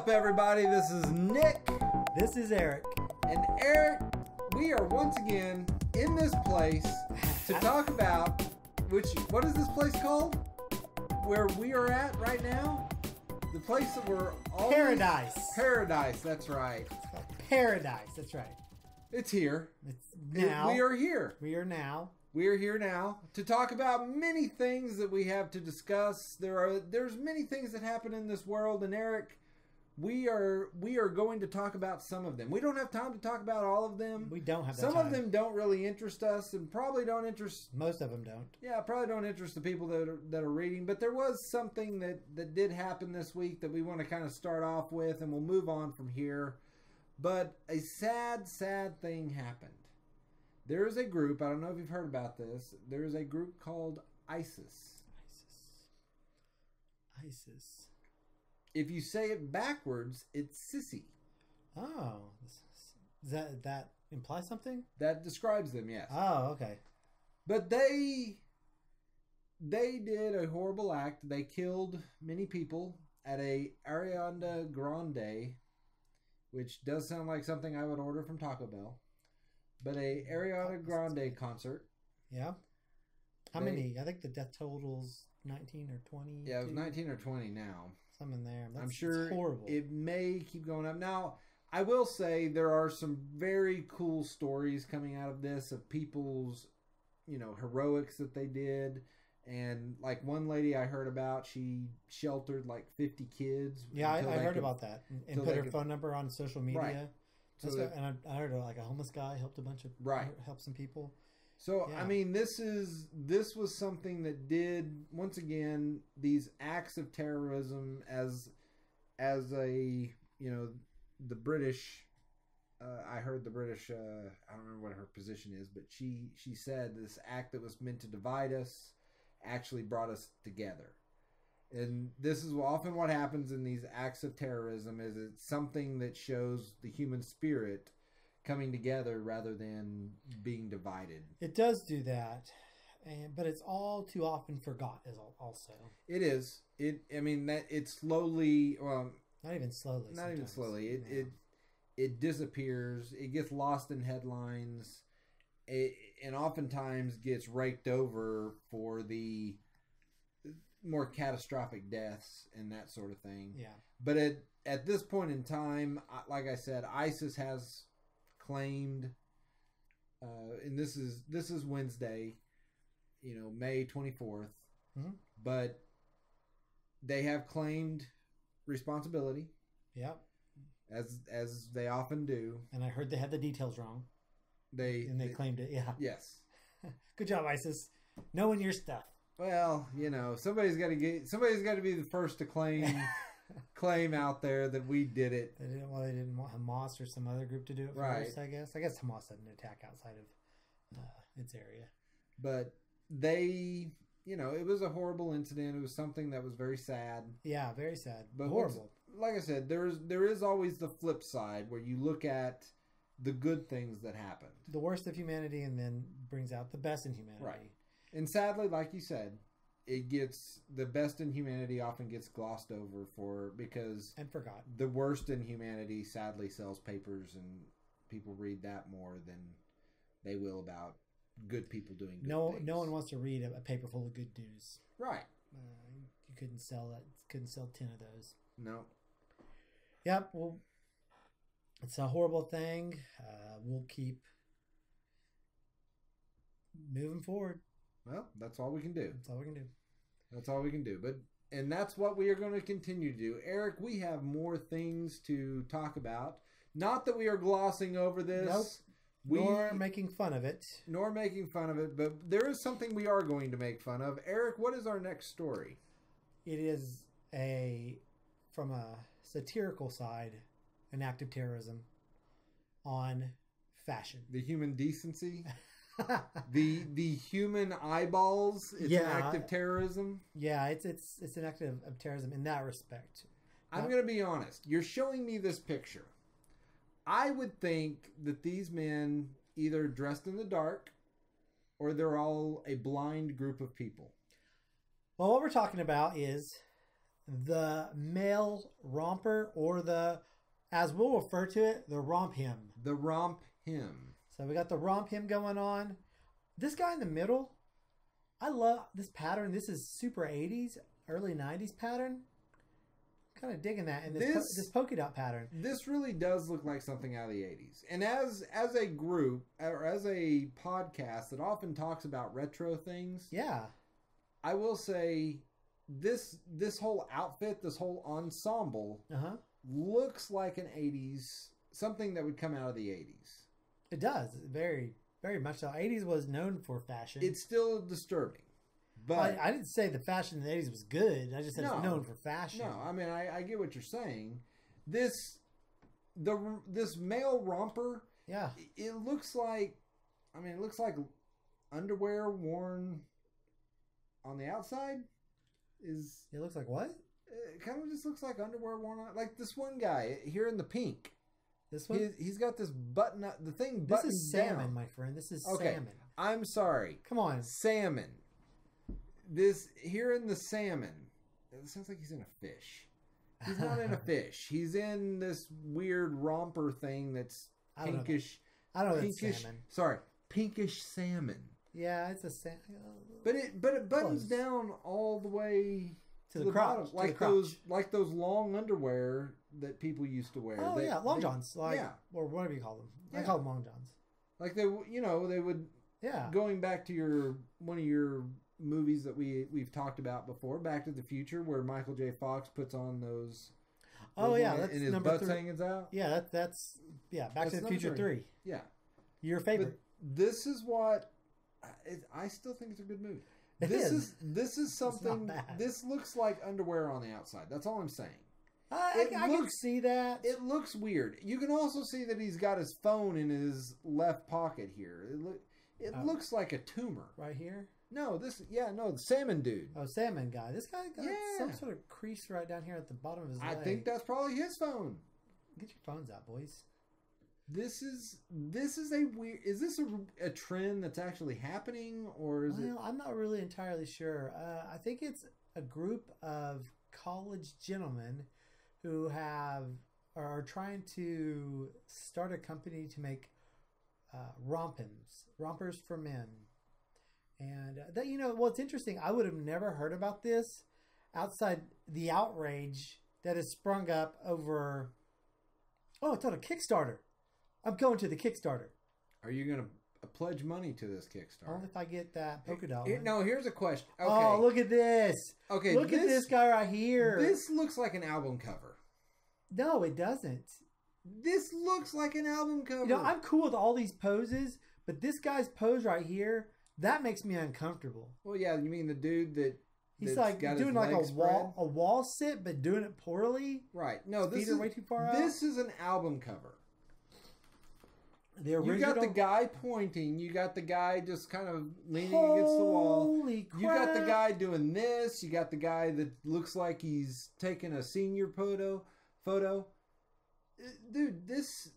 up, everybody? This is Nick. This is Eric. And Eric, we are once again in this place to talk about, what is this place called? Where we are at right now? The place that we're always... Paradise. Paradise, that's right. Paradise, that's right. It's here. It's now. We are here. We are now. We are here now to talk about many things that we have to discuss. There's many things that happen in this world, and Eric, we are going to talk about some of them. We don't have time to talk about all of them. We don't have that Some time. of them don't really interest us, and probably don't interest... Most of them don't. Yeah, probably don't interest the people that are reading. But there was something that did happen this week that we want to kind of start off with, and we'll move on from here. But a sad, sad thing happened. There is a group, I don't know if you've heard about this, there is a group called ISIS. ISIS. If you say it backwards, it's sissy. Oh. Does that imply something? That describes them, yes. Oh, okay. But they did a horrible act. They killed many people at a Ariana Grande, which does sound like something I would order from Taco Bell. But a Ariana Grande concert. Yeah. How many? I think the death total's 19 or 20. Yeah, it was 19 or 20 now. Something there. I'm sure horrible. It may keep going up. Now, I will say there are some very cool stories coming out of this of people's, heroics that they did. And like one lady I heard about, she sheltered like 50 kids. Yeah, I heard about that. And put her phone number on social media. Right. And I heard like a homeless guy helped a bunch of helped some people. So I mean, this was something that did, once again, these acts of terrorism as a the British. I heard the British. I don't remember what her position is, but she said this act that was meant to divide us actually brought us together. And this is often what happens in these acts of terrorism, is it's something that shows the human spirit coming together rather than being divided. It does do that, but it's all too often forgot also. It is. It slowly, well, not even slowly. Not even slowly. It disappears. It gets lost in headlines. And oftentimes gets raked over for the more catastrophic deaths and that sort of thing. Yeah. But at this point in time, like I said, ISIS has claimed, and this is Wednesday, May 24th. Mm-hmm. But they have claimed responsibility. Yep. As they often do. And I heard they had the details wrong. They claimed it. Yeah. Yes. Good job, ISIS. Knowing your stuff. Well, somebody's got to be the first to claim out there that we did it. They didn't want Hamas or some other group to do it first, I guess. I guess Hamas didn't attack outside of its area. But they, it was a horrible incident. It was something that was very sad. Yeah, very sad. But horrible. Like I said, there is always the flip side where you look at the good things that happened. The worst of humanity, and then brings out the best in humanity. Right. And sadly, like you said, the best in humanity often gets glossed over because and forgot. The worst in humanity sadly sells papers, and people read that more than they will about good people doing good things. No one wants to read a paper full of good news. Right. You couldn't sell that. Couldn't sell 10 of those. No. Yep. Well, it's a horrible thing. We'll keep moving forward. Well, that's all we can do. That's all we can do. That's all we can do. And that's what we are going to continue to do. Eric, we have more things to talk about. Not that we are glossing over this. Nope. Nor making fun of it. But there is something we are going to make fun of. Eric, what is our next story? It is from a satirical side, an act of terrorism on fashion. The human decency? the human eyeballs? It's an act of terrorism? Yeah, it's an act of terrorism in that respect. I'm going to be honest. You're showing me this picture. I would think that these men either dressed in the dark or they're all a blind group of people. Well, what we're talking about is the male romper, or as we'll refer to it, the romp hymn. The romp hymn. So we got the romp hymn going on. This guy in the middle, I love this pattern. This is super 80s, early 90s pattern. Kind of digging that. And this polka dot pattern. This really does look like something out of the 80s. And as a group, or as a podcast that often talks about retro things, yeah, I will say this whole outfit, this whole ensemble, looks like an 80s, something that would come out of the 80s. It does. Very, very much so. 80s was known for fashion. It's still disturbing. But I didn't say the fashion in the 80s was good. I just said it's known for fashion. No, I mean, I get what you're saying. This male romper, yeah, it looks like underwear worn on the outside. It looks like what? It kind of just looks like underwear worn on, like this one guy here in the pink. This one? He's got this button up, the thing buttons down. This is salmon, my friend. This is salmon. I'm sorry. Come on. Salmon. This, here in the salmon, it sounds like he's in a fish. He's not in a fish. He's in this weird romper thing that's pinkish. I don't know pinkish, salmon. Sorry, pinkish salmon. Yeah, it's a salmon. But it buttons down all the way to the crotch, bottom, like those long underwear that people used to wear. Oh long johns, or whatever you call them. Yeah. I call them long johns. Like they would. Yeah. Going back to one of your movies that we've talked about before, Back to the Future, where Michael J. Fox puts on those. That's and his number butt's 3. hanging out. Yeah, that's Back to the Future 3. Yeah, your favorite. But this is what I still think it's a good movie. This is something. This looks like underwear on the outside. That's all I'm saying. I can see that. It looks weird. You can also see that he's got his phone in his left pocket here. It looks like a tumor right here. No, the salmon dude. Oh, salmon guy. This guy got some sort of crease right down here at the bottom of his leg. I think that's probably his phone. Get your phones out, boys. This is a weird. Is this a trend that's actually happening, or is it? I'm not really entirely sure. I think it's a group of college gentlemen who are trying to start a company to make rompers for men. And what's interesting, I would have never heard about this outside the outrage that has sprung up over. Oh, it's on a Kickstarter. I'm going to the Kickstarter. Are you going to pledge money to this Kickstarter? Only if I get that polka dot. No, here's a question. Okay. Oh, look at this. Okay, look at this guy right here. This looks like an album cover. No, it doesn't. This looks like an album cover. I'm cool with all these poses, but this guy's pose right here, that makes me uncomfortable. Well, yeah, you mean the dude that he's like doing like a wall sit, but doing it poorly. Right. No, this is way too far out. This is an album cover. The original. You got the guy pointing. You got the guy just kind of leaning against the wall. Holy crap! You got the guy doing this. You got the guy that looks like he's taking a senior photo. Dude, this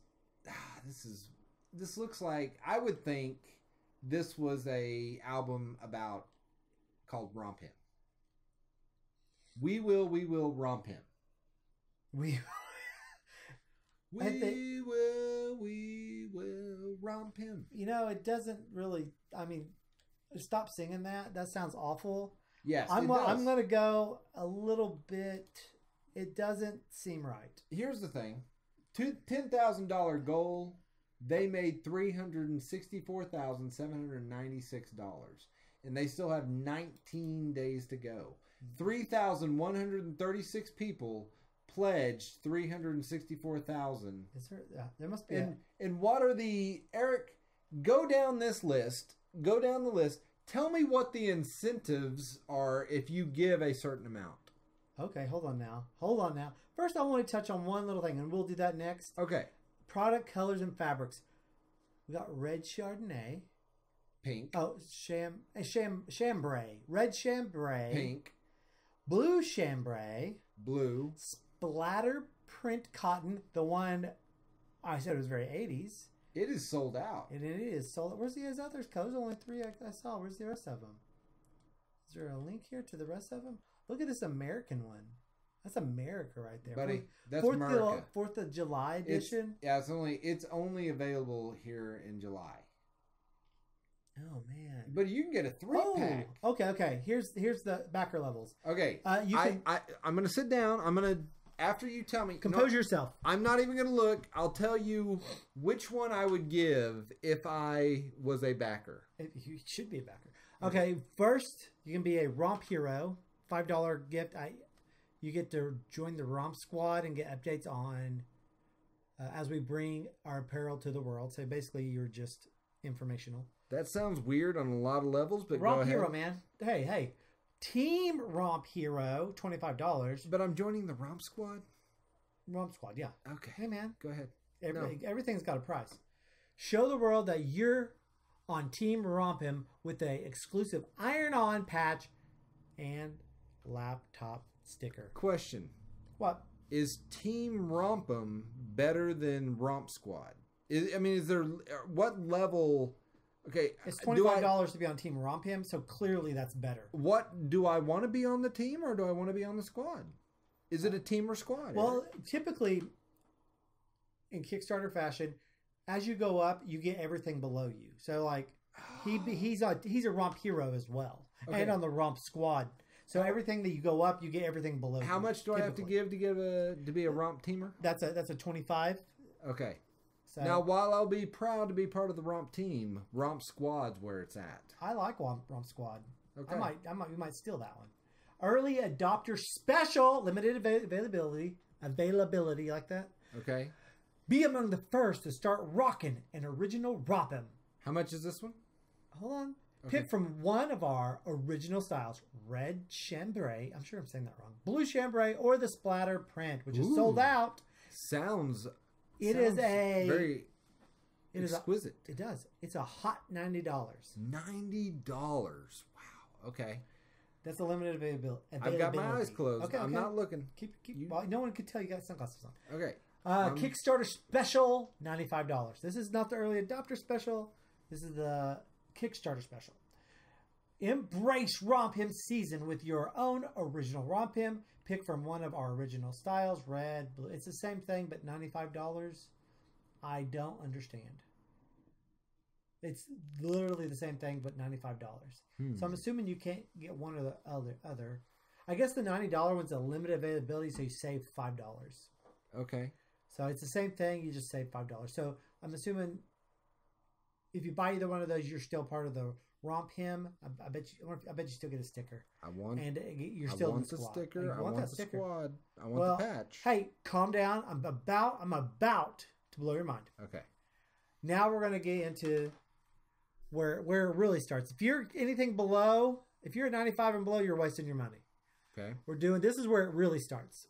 looks like, I would think this was a album called Romp Him. We will romp him. We will romp him. It doesn't really. I mean, stop singing that. That sounds awful. Yes, I'm going to go a little bit. It doesn't seem right. Here's the thing: $10,000 goal. They made $364,796, and they still have 19 days to go. 3,136 people pledged $364,000. Is there? There must be. And what are Eric? Go down this list. Go down the list. Tell me what the incentives are if you give a certain amount. Okay, hold on now. First, I want to touch on one little thing, and we'll do that next. Okay. Product, colors, and fabrics. We got red Chardonnay. Pink. Oh, chambray. Red chambray. Pink. Blue chambray. Blue. Splatter print cotton. The one I said was very 80s. It is sold out. And it is sold out. Where's the others? There's only 3 I saw. Where's the rest of them? Is there a link here to the rest of them? Look at this American one. That's America right there, buddy. That's Fourth America. 4th of July edition. It's only available here in July. Oh man! But you can get a 3-pack. Okay. Here's the backer levels. Okay. You can I'm gonna sit down. I'm gonna after you tell me. compose yourself. I'm not even gonna look. I'll tell you which one I would give if I was a backer. You should be a backer. Okay, first you can be a Romp Hero, $5 gift. You get to join the Romp Squad and get updates on as we bring our apparel to the world. So basically, you're just informational. That sounds weird on a lot of levels, but Romp go ahead. Hero, man. Hey, Team Romp Hero, $25. But I'm joining the Romp Squad. Romp Squad, yeah. Okay. Hey, man. Go ahead. Everything's got a price. Show the world that you're on Team Romp Him with a exclusive iron-on patch and laptop sticker. Question. What? Is Team Romp'em better than Romp Squad? Is there... What level... Okay. It's $25 to be on Team Romp Him, so clearly that's better. What... Do I want to be on the team or do I want to be on the squad? Is it a team or squad? Well, typically, in Kickstarter fashion, as you go up, you get everything below you. So, like, he's a Romp Hero as well. Okay. And on the Romp Squad. So everything that you go up, you get everything below. How much do I have to give to be a Romp teamer? That's a 25. Okay. So Now, while I'll be proud to be part of the Romp team, Romp Squad's where it's at. I like Romp Squad. Okay. We might steal that one. Early adopter special, limited availability like that. Okay. Be among the first to start rocking an original Romp'em. How much is this one? Hold on. Okay. Pick from one of our original styles: red chambray. I'm sure I'm saying that wrong. Blue chambray or the splatter print, which is sold out. Sounds Very exquisite. It does. It's a hot $90. $90. Wow. Okay. That's a limited availability. I've got my eyes closed. Okay, I'm not looking. Keep. Well, no one could tell you got sunglasses on. Okay. Kickstarter special, $95. This is not the early adopter special. This is the Kickstarter special. Embrace Romp Him season with your own original Romp Him. Pick from one of our original styles, red, blue. It's the same thing, but $95. I don't understand. It's literally the same thing, but $95. So I'm assuming you can't get one or the other. I guess the $90 one's a limited availability, so you save $5. Okay. So it's the same thing. You just save $5. So I'm assuming if you buy either one of those, you're still part of the Romp Him. I bet you still get a sticker. I want. And you're still in the squad. Sticker. I want the squad. I want the patch. Hey, calm down. I'm about to blow your mind. Okay. Now we're gonna get into where it really starts. If you're anything below, if you're at 95 and below, you're wasting your money. Okay. This is where it really starts.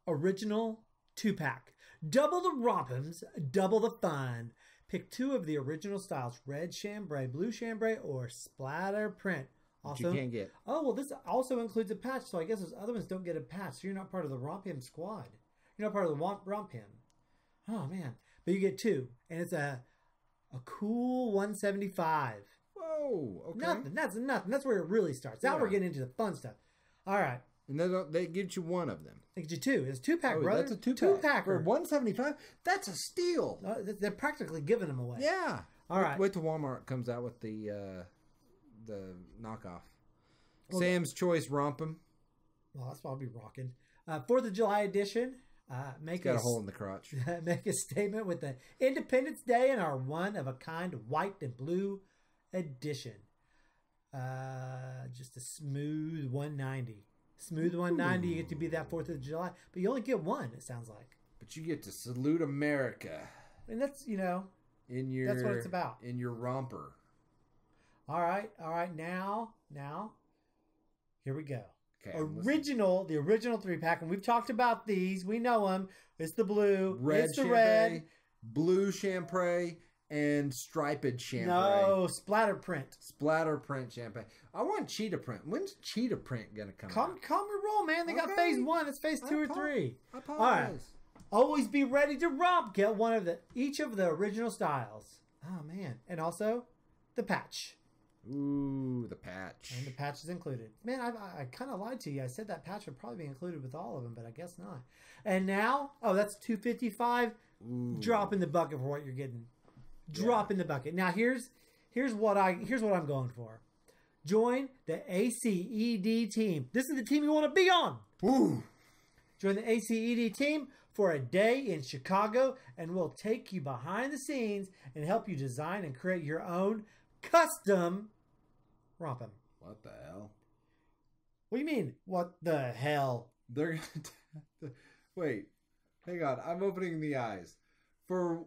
Original 2-pack. Double the Romp'ems, double the fun. Pick two of the original styles: red chambray, blue chambray, or splatter print. Also, you can't get. Oh, well, this also includes a patch, so I guess those other ones don't get a patch. So you're not part of the Romp Him squad. You're not part of the Romp Him. Oh, man. But you get two, and it's a cool 175. Whoa, okay. Nothing. That's nothing. That's where it really starts. Now we're getting into the fun stuff. All right. And they get you one of them. They get you two. It's a 2-pack, brother. That's a 2-pack. Two-packer. For $175, that's a steal. They're practically giving them away. Yeah. All right. Wait till Walmart comes out with the knockoff. Sam's Choice Romp'em. Well, that's what I'll be rocking. 4th of July edition. It's got a hole in the crotch. Make a statement with the Independence Day and our one-of-a-kind white and blue edition. Just a smooth 190. Smooth 190. You get to be that 4th of July. But you only get one, it sounds like. But you get to salute America. And that's, that's what it's about. In your romper. All right. Now, here we go. Okay, the original 3-pack, and we've talked about these. We know them. It's the blue, it's the red, blue chambray, and striped chambray. No, splatter print. Splatter print chambray. I want cheetah print. When's cheetah print gonna come out? Calm your roll, man. They got phase 1. It's phase 2 or 3. I apologize. All right. Always be ready to romp. Get one of each of the original styles. Oh man, and also the patch. Ooh, the patch. patch. And the patch is included. Man, I kind of lied to you. I said that patch would probably be included with all of them, but I guess not. And now, that's $255. Ooh. Drop in the bucket for what you're getting. Drop in the bucket. Now here's what I'm going for. Join the ACED team. This is the team you want to be on. Ooh. Join the ACED team for a day in Chicago, and we'll take you behind the scenes and help you design and create your own custom Romp'em. What the hell? What do you mean? What the hell? They're wait, hang on. I'm opening the eyes. For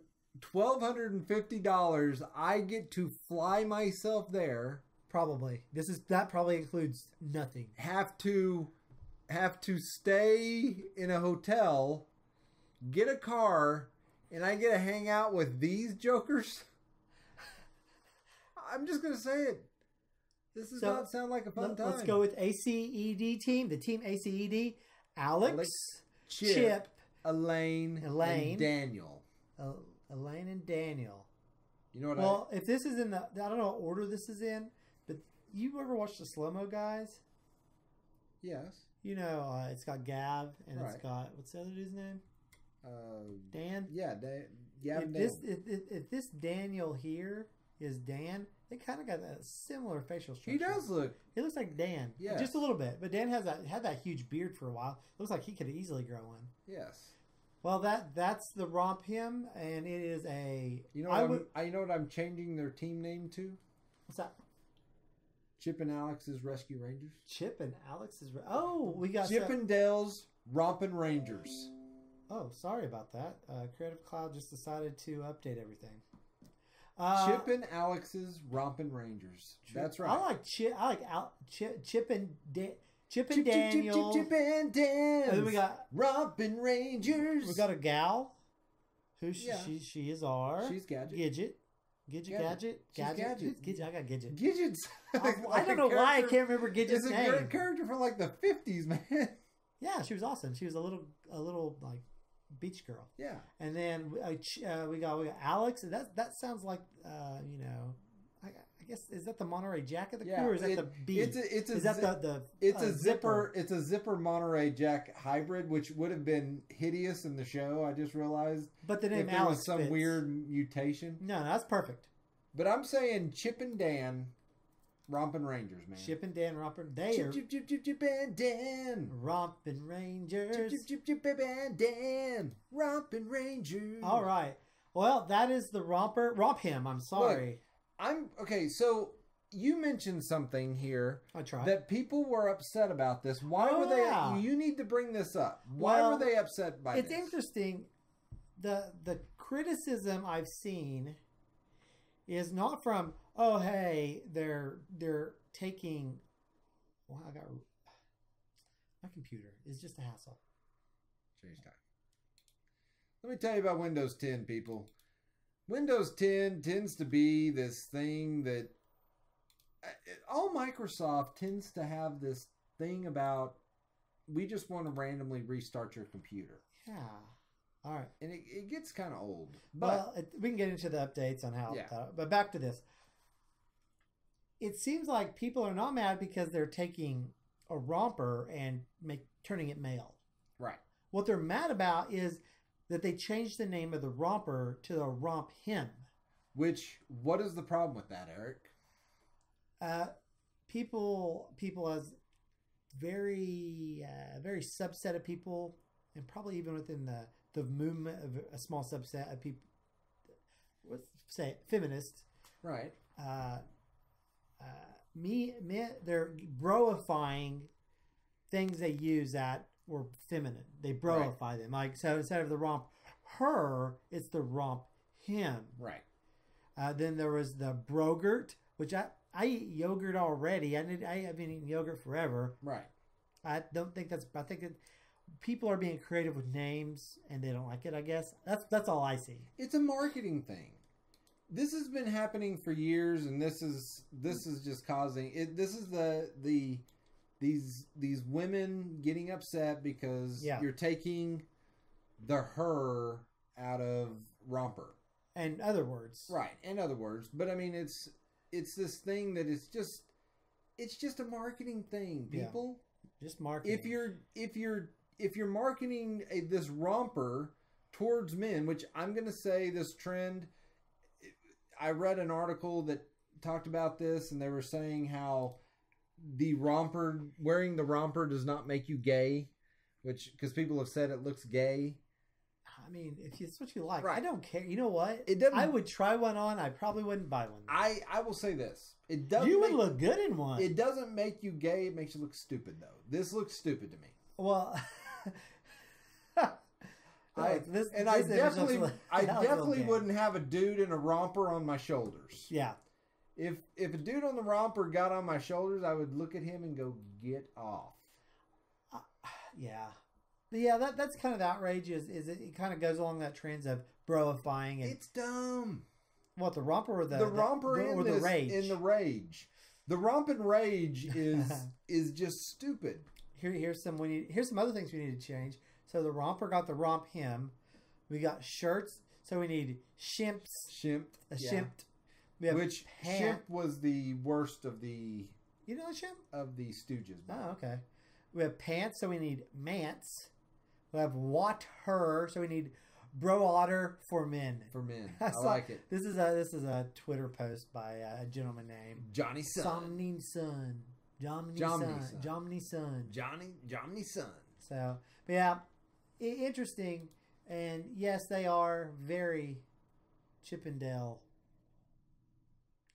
$1,250, I get to fly myself there. Probably. That probably includes nothing. Have to stay in a hotel, get a car, and I get to hang out with these jokers. I'm just gonna say it. This does not sound like a fun time. Let's go with ACED team. The team ACED: Alex, Chip, Elaine, and Daniel. Elaine and Daniel. You know what? If this is in I don't know what order this is in, but you ever watched the Slow Mo Guys? Yes. You know, it's got Gav and Right. it's got what's the other dude's name? Dan. Yeah, If this Daniel here is Dan, they kind of got a similar facial structure. He does look. He looks like Dan, Yes. just a little bit. But Dan had that huge beard for a while. Looks like he could easily grow one. Yes. Well, that's the Romp'em, and it is a. You know what I'm changing their team name to? What's that? Chip and Alex's Rescue Rangers. Chip and Alex is. Oh, we got Chip and Dale's Rompin' Rangers. Oh, sorry about that. Creative Cloud just decided to update everything. Chip and Alex's Rompin' Rangers. That's right. I like Chip. Chip and Daniel. Chip and Dan. And then we got Rompin' Rangers. We got a gal. Who Yeah. she is our. She's Gadget. Gadget. She's Gadget. Who's I got Gadget. Gadget's. I don't know why I can't remember Gadget's It's a name. great character from like the 50s, man. Yeah, she was awesome. She was a little like beach girl. Yeah. And then we got Alex. And that sounds like I guess is that the Monterey Jack of the crew, or is that the B? It's a zipper. It's a zipper Monterey Jack hybrid, which would have been hideous in the show. I just realized. But the name if there Alex was some fits. weird mutation. No, that's perfect. But I'm saying Chip and Dan, Rompin' Rangers, man. Chip and Dan Rompin'. They are Chip and Dan. Rompin' Rangers. Chip and Dan. Rompin' Rangers. All right. Well, that is the Romp'em. I'm sorry. Okay. So you mentioned something here. I tried. That people were upset about this. Why were they? Yeah. You need to bring this up. Why were they upset by it's this? It's interesting. The criticism I've seen is not from hey, they're taking. Well, I got my computer is just a hassle. Change time. Let me tell you about Windows 10, people. Windows 10 tends to be this thing that all Microsoft tends to have this thing about we just want to randomly restart your computer. Yeah. All right. And it gets kind of old. But we can get into the updates on how. Yeah. But back to this. It seems like people are not mad because they're taking a romper and turning it male. Right. What they're mad about is that they changed the name of the romper to the Romp'em. What is the problem with that, Eric? People as very subset of people, and probably even within the movement of a small subset of people, let's say feminists, right? They're broifying things they use that were feminine. They broify them. Like, so instead of the romp her, it's the romp him. Right. Then there was the brogurt, which I eat yogurt already. I have been eating yogurt forever. Right. I think that people are being creative with names and they don't like it, I guess. That's all I see. It's a marketing thing. This has been happening for years, and this is just causing it. This is these women getting upset because you're taking the her out of romper. In other words. Right, in other words. But I mean, it's this thing that is just it's just a marketing thing, Yeah. people. Just marketing. If you're marketing this romper towards men, which I'm going to say this trend, I read an article that talked about this, and they were saying how wearing the romper does not make you gay, which because people have said it looks gay. I mean, if it's what you like, Right. I don't care. You know what? It doesn't. I would try one on. I probably wouldn't buy one. I will say this: it doesn't. You would look good in one. It doesn't make you gay. It makes you look stupid, though. This looks stupid to me. Well, I definitely wouldn't have a dude in a romper on my shoulders. Yeah. If a dude on the romper got on my shoulders, I would look at him and go, "Get off." Yeah. That's kind of outrageous. Is it kind of goes along that trends of broifying and It's dumb. what, the romper or The romper or in the this, rage? in the rage. The romp and rage is just stupid. Here's some other things we need to change. So the romper got the romp hem. We got shirts. So we need shimps. Shimped. Shimped. We have Which pant. Shimp was the worst of the You know the shimp? Stooges. Oh, okay. We have pants, so we need mants. We have water, so we need bro-otter for men. For men. I I saw- like it. This is a Twitter post by a gentleman named Johnny Sun. Somni Sun. Jomny Sun. Johnny Sun. So, but yeah, interesting. And yes, they are very Chippendale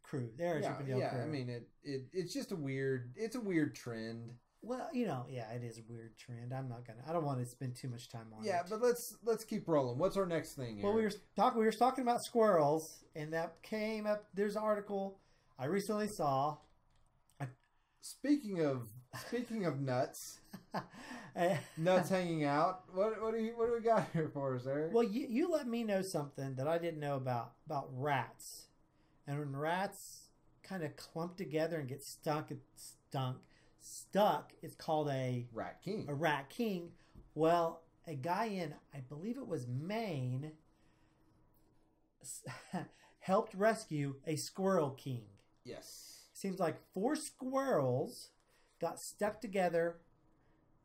crew. They're a Chippendale crew. I mean, it's just a weird trend. Well, yeah, it is a weird trend. I don't want to spend too much time on it. Yeah, but let's keep rolling. What's our next thing, Eric? Well, we were talking about squirrels, and that came up. There's an article I recently saw. Speaking of nuts, nuts hanging out. What do we got here for us, Eric? Well, you let me know something that I didn't know about rats, and when rats kind of clump together and get stuck, it's called a Rat King. A rat king. Well, a guy in, I believe it was Maine, helped rescue a squirrel king. Yes. Seems like 4 squirrels got stuck together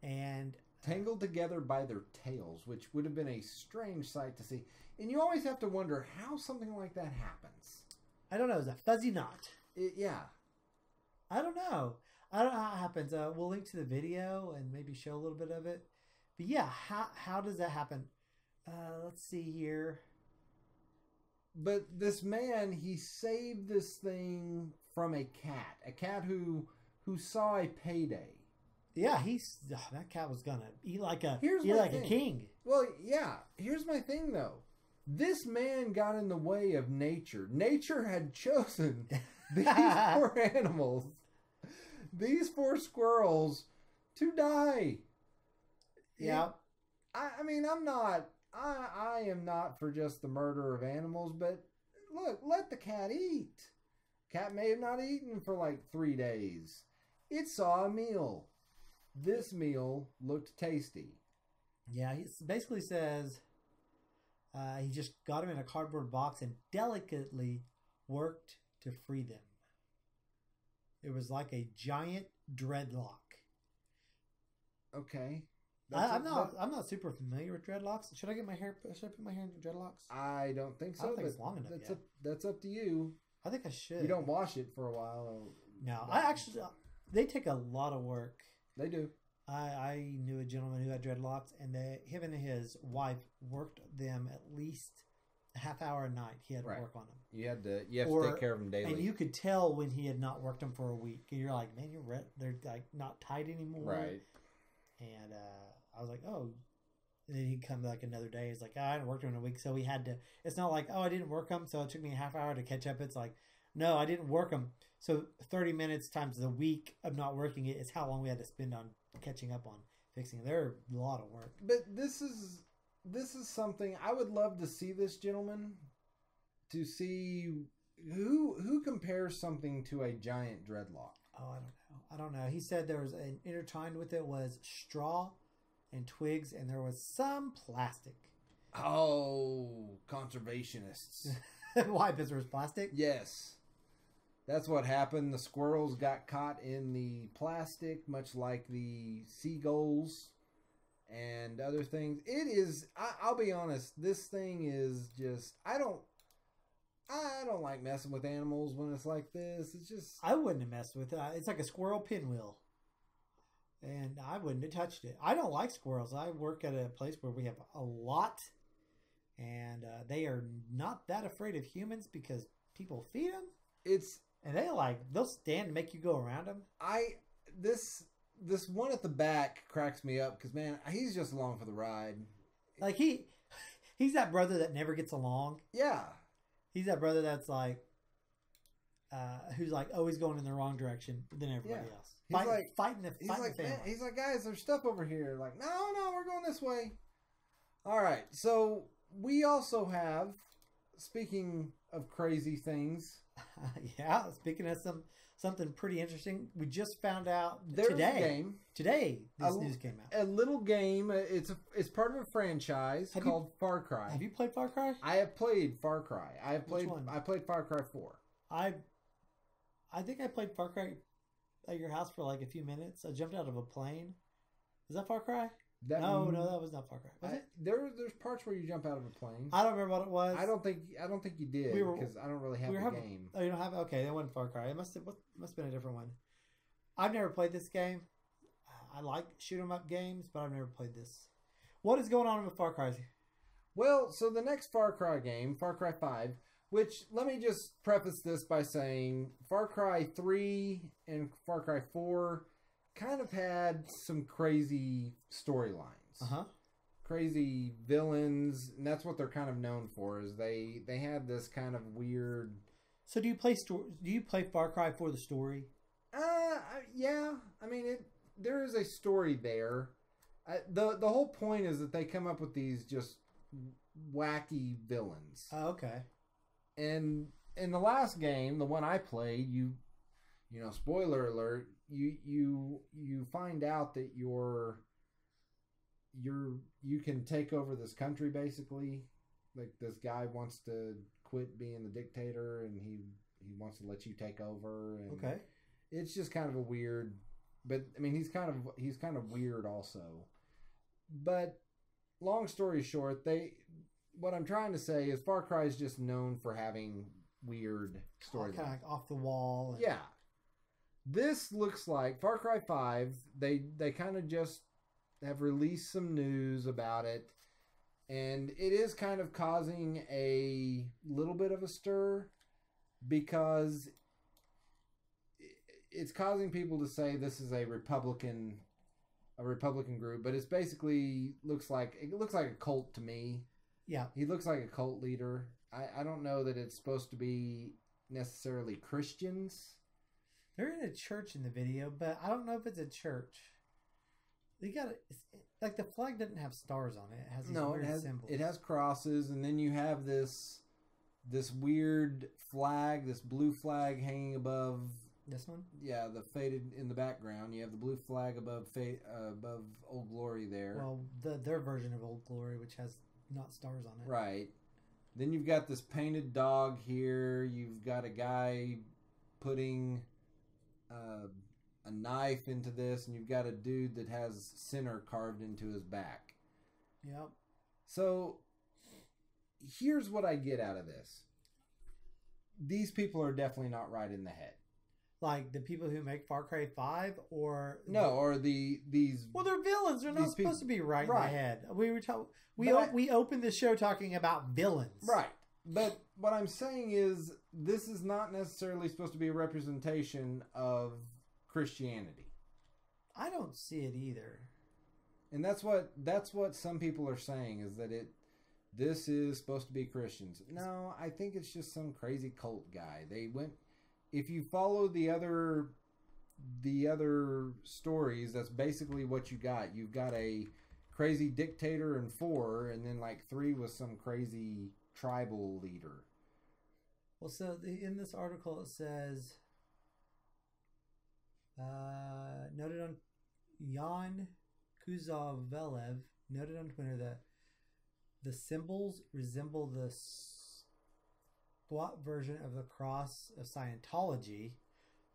and tangled together by their tails, which would have been a strange sight to see. And you always have to wonder how something like that happens. I don't know. It's a fuzzy knot. Yeah. I don't know. I don't know how it happens. We'll link to the video and maybe show a little bit of it. But yeah, how does that happen? Let's see here. But this man, he saved this thing from a cat who saw a payday. Yeah, that cat was gonna eat like a king. Well, yeah. Here's my thing, though. This man got in the way of nature. Nature had chosen these 4 animals, these 4 squirrels, to die. Yeah. I mean, I am not for just the murder of animals, but look, let the cat eat. Cat may have not eaten for like 3 days. It saw a meal. This meal looked tasty. Yeah, he basically says he just got him in a cardboard box and delicately worked to free them. It was like a giant dreadlock. Okay. I'm not super familiar with dreadlocks. Should I put my hair in dreadlocks? I don't think so. I don't think it's long enough yet. That's up to you. I think I should. You don't wash it for a while. No, they take a lot of work. They do. I knew a gentleman who had dreadlocks, and him and his wife worked them at least a half hour a night. He had to work on them. You have to take care of them daily. And you could tell when he had not worked them for a week. And you're like, man, they're like not tight anymore. Right. And I was like, oh. And then he'd come back another day. He's like, I hadn't worked them in a week. So we had to, it's not like, oh, I didn't work them, so it took me a half hour to catch up. It's like, no, I didn't work them. So 30 minutes times the week of not working it is how long we had to spend on catching up on fixing it. They're a lot of work. But this is something I would love to see this gentleman, to see who compares something to a giant dreadlock. Oh, I don't know. He said there was an intertwined with it was straw and twigs, and there was some plastic. Oh, conservationists. Why? Because there was plastic? Yes. That's what happened. The squirrels got caught in the plastic, much like the seagulls and other things. It is. I'll be honest. This thing is just. I don't like messing with animals when it's like this. It's just. I wouldn't have messed with it. It's like a squirrel pinwheel. And I wouldn't have touched it. I don't like squirrels. I work at a place where we have a lot. And they are not that afraid of humans because people feed them. And they'll stand and make you go around them. This one at the back cracks me up because, man, he's just along for the ride. Like he's that brother that never gets along. Yeah. He's that brother that's like, who's like always going in the wrong direction than everybody else. Fighting the family. He's like, guys, there's stuff over here. Like, no, we're going this way. All right. So we also have, speaking of crazy things. Speaking of something pretty interesting, we just found out there's a game. Today, this news came out. A little game. It's part of a franchise called Far Cry. Have you played Far Cry? I have played Far Cry. Which one? I played Far Cry 4. I think I played Far Cry at your house for like a few minutes. I jumped out of a plane. Is that Far Cry? No, that was not Far Cry. Was it? There's parts where you jump out of a plane. I don't remember what it was. I don't think you did because I don't really have the game. Oh, you don't have it? Okay, that wasn't Far Cry. It must have been a different one. I've never played this game. I like shoot 'em up games, but I've never played this. What is going on with Far Cry? Well, so the next Far Cry game, Far Cry 5, which let me just preface this by saying Far Cry 3 and Far Cry 4 kind of had some crazy storylines. Crazy villains, and that's what they're kind of known for. Is they had this kind of weird. So do you play Far Cry for the story? Yeah. I mean, there is a story there. The whole point is that they come up with these just wacky villains. Oh, okay. And in the last game, the one I played, you spoiler alert, you find out that you can take over this country basically. Like this guy wants to quit being the dictator and he wants to let you take over. And okay. It's just kind of a weird, but I mean he's kind of weird also. But long story short, what I'm trying to say is Far Cry is just known for having weird storylines. Kind of like off the wall. Yeah. This looks like Far Cry 5. They kind of just have released some news about it. And it is kind of causing a little bit of a stir because it's causing people to say this is a Republican group, but it's basically looks like a cult to me. Yeah. He looks like a cult leader. I don't know that it's supposed to be necessarily Christians. They're in a church in the video, but I don't know if it's a church. They got like the flag doesn't have stars on it. It has these weird symbols. It has crosses, and then you have this weird flag, this blue flag hanging above. This one? Yeah, the faded in the background. You have the blue flag above Old Glory there. Well, their version of Old Glory, which has not stars on it. Right. Then you've got this painted dog here. You've got a guy putting a knife into this, and you've got a dude that has sinner carved into his back. Yep. So here's what I get out of this. These people are definitely not right in the head. Like the people who make Far Cry 5 or... No, or these... Well, they're villains. They're not supposed to be right in the head. We opened the show talking about villains. Right. But what I'm saying is this is not necessarily supposed to be a representation of Christianity. I don't see it either. And that's what some people are saying is that this is supposed to be Christians. No, I think it's just some crazy cult guy. If you follow the other stories, that's basically what you got. You've got a crazy dictator in 4, and then like 3 was some crazy tribal leader. Well, so in this article it says, noted on Jan Kuzavelev noted on Twitter that the symbols resemble block version of the cross of Scientology.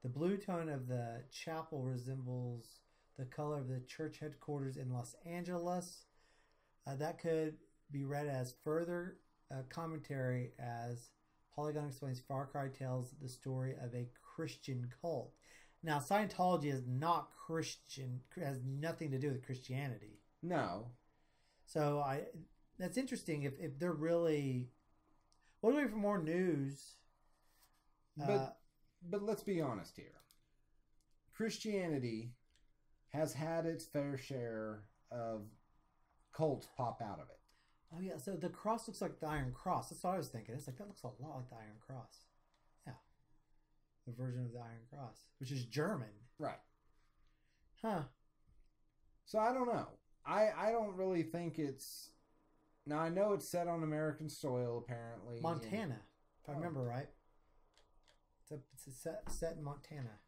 The blue tone of the chapel resembles the color of the church headquarters in Los Angeles. That could be read as further commentary as Polygon explains Far Cry tells the story of a Christian cult. Now, Scientology is not Christian, has nothing to do with Christianity. No. So that's interesting if they're really... We're looking for more news. But let's be honest here. Christianity has had its fair share of cults pop out of it. Oh, yeah. So the cross looks like the Iron Cross. That's what I was thinking. It's like, that looks a lot like the Iron Cross. Yeah. The version of the Iron Cross, which is German. Right. Huh. So I don't know. I don't really think it's... Now, I know it's set on American soil, apparently. Montana, if I remember right. It's set in Montana.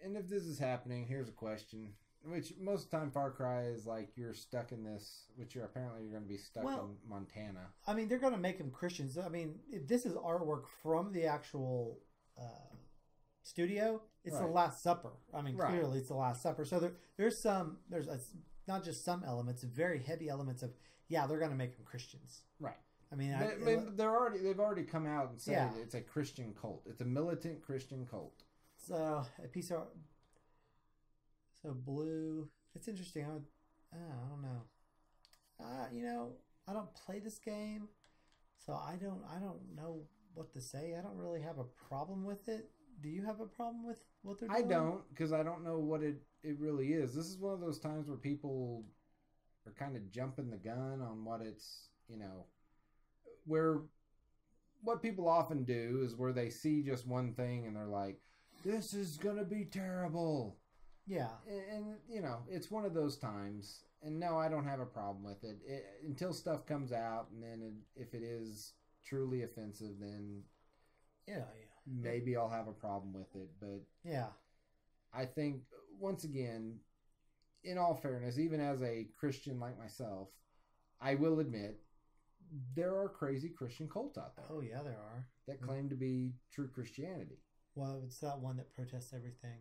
And if this is happening, here's a question. Which most of the time Far Cry is like you're stuck in this, which you're going to be stuck in Montana. I mean, they're going to make them Christians. I mean, if this is artwork from the actual studio, it's the Last Supper. I mean, clearly it's the Last Supper. So there's not just some elements, very heavy elements of, they're going to make them Christians. Right. I mean, they've already come out and said it's a Christian cult. It's a militant Christian cult. So a piece of blue. It's interesting. I don't know. I don't play this game, so I don't know what to say. I don't really have a problem with it. Do you have a problem with what they're doing? I don't, because I don't know what it really is. This is one of those times where people are kind of jumping the gun on what it's, where what people often do is where they see just one thing and they're like, this is going to be terrible. Yeah. And it's one of those times. And no, I don't have a problem with it. Until stuff comes out, and then if it is truly offensive, then maybe I'll have a problem with it. But I think, once again, in all fairness, even as a Christian like myself, I will admit there are crazy Christian cults out there. Oh, yeah, there are. That claim to be true Christianity. Well, it's that one that protests everything.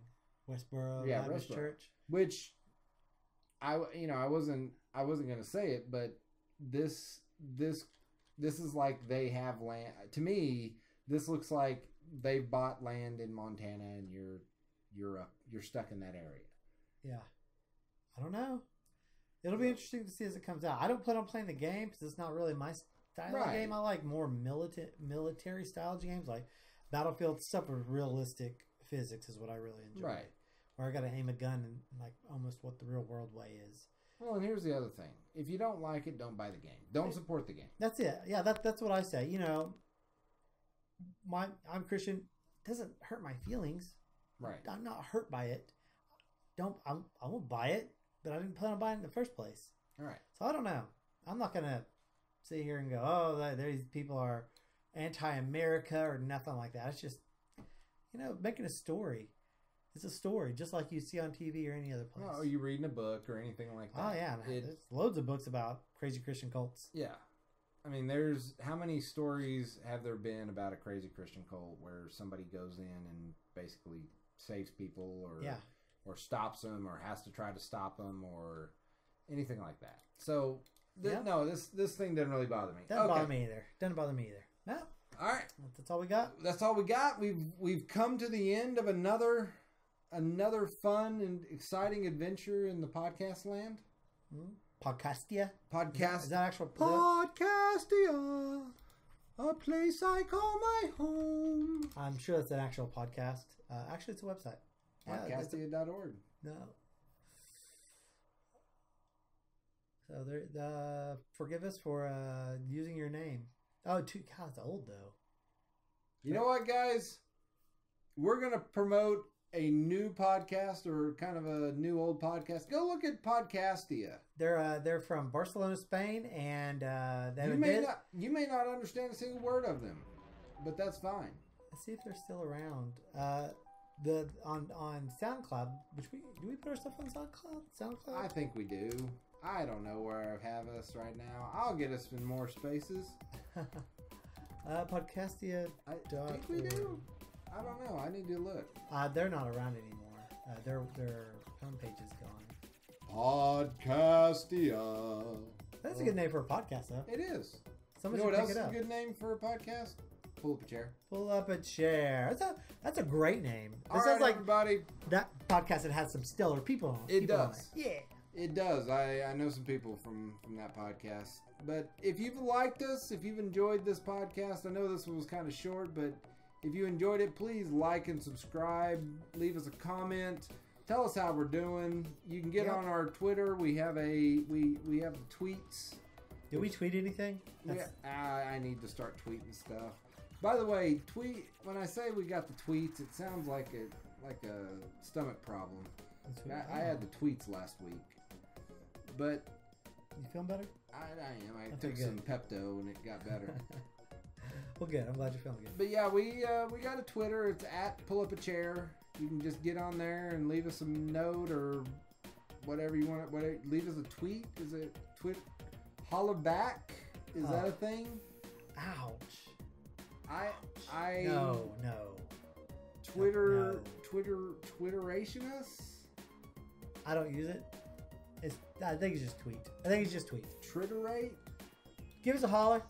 Westboro Baptist Church. Which I wasn't going to say it, but this is like they have land. To me, this looks like they bought land in Montana and you're stuck in that area. Yeah. I don't know. It'll be interesting to see as it comes out. I don't plan on playing the game because it's not really my style of game. I like more military style games like Battlefield, stuff with realistic physics is what I really enjoy. Right. Where I got to aim a gun and like almost what the real world way is. Well, and here's the other thing. If you don't like it, don't buy the game. Don't support the game. That's it. Yeah, that's what I say. I'm Christian. It doesn't hurt my feelings. Right. I'm not hurt by it. I won't buy it, but I didn't plan on buying it in the first place. All right. So I don't know. I'm not going to sit here and go, oh, these people are anti-America or nothing like that. It's just, making a story. It's a story, just like you see on TV or any other place. Oh, are you reading a book or anything like that? Oh, yeah. There's loads of books about crazy Christian cults. Yeah. I mean, how many stories have there been about a crazy Christian cult where somebody goes in and basically saves people or stops them or has to try to stop them or anything like that? So, no, this thing doesn't really bother me. Doesn't bother me either. No. All right. That's all we got. That's all we got. We've come to the end of another fun and exciting adventure in the podcast land. Podcastia? Is that actual? Podcastia, a place I call my home. I'm sure that's an actual podcast. Actually, it's a website. Podcastia.org. No. So forgive us for using your name. Oh, God, it's old though. You know what, guys? We're gonna promote a new podcast or kind of a new old podcast. Go look at Podcastia. They're from Barcelona, Spain, and you may not understand a single word of them, but that's fine. Let's see if they're still around. On SoundCloud, do we put our stuff on SoundCloud? I think we do. I don't know where I have us right now. I'll get us in more spaces. Podcastia. I think we do. I don't know. I need to look. They're not around anymore. Their homepage is gone. Podcastia. That's a good name for a podcast, though. It is. Somebody You know what should else pick is it a up. good name for a podcast? Pull up a chair. Pull up a chair. That's a great name. It All sounds right, like everybody. that podcast that has some stellar people on It people on does. Yeah. It does. I know some people from that podcast. But if you've liked us, if you've enjoyed this podcast, I know this one was kind of short, but if you enjoyed it, please like and subscribe. Leave us a comment. Tell us how we're doing. You can get Yep. on our Twitter. We have we have the tweets. Did we tweet anything? I need to start tweeting stuff. By the way, tweet. When I say we got the tweets, it sounds like a stomach problem. I had the tweets last week, but You feeling better? I am. I I took feel some Pepto and it got better. Well, good. I'm glad you're feeling good. But yeah, we got a Twitter. It's at Pull Up a Chair. You can just get on there and leave us a note or whatever you want. Leave us a tweet. Is it tweet? Holler back. Is that a thing? Ouch. I No. Twitter No. Twitteration us. I don't use it. I think it's just tweet. Twitterate. Give us a holler.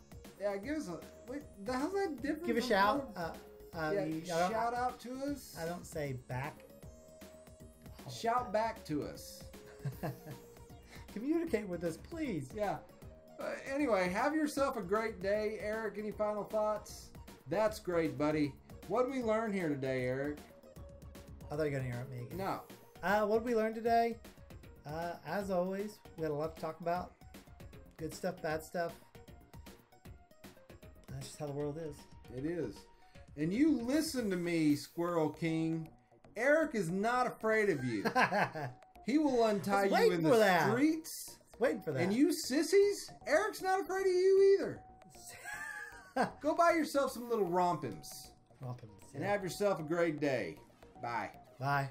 Yeah, give us a. Wait, how's that different? Give a from shout. holler? Shout out to us. I don't say back. Shout back to us. Communicate with us, please. Yeah. Anyway, have yourself a great day. Eric, any final thoughts? That's great, buddy. What did we learn here today, Eric? I thought you were going to interrupt me again. No. What did we learn today? As always, we had a lot to talk about. Good stuff, bad stuff. That's just how the world is. It is. And you listen to me, Squirrel King. Eric is not afraid of you. He will untie you in the streets. Waiting for that. And you sissies, Eric's not afraid of you either. Go buy yourself some little rompins. And have yourself a great day. Bye. Bye.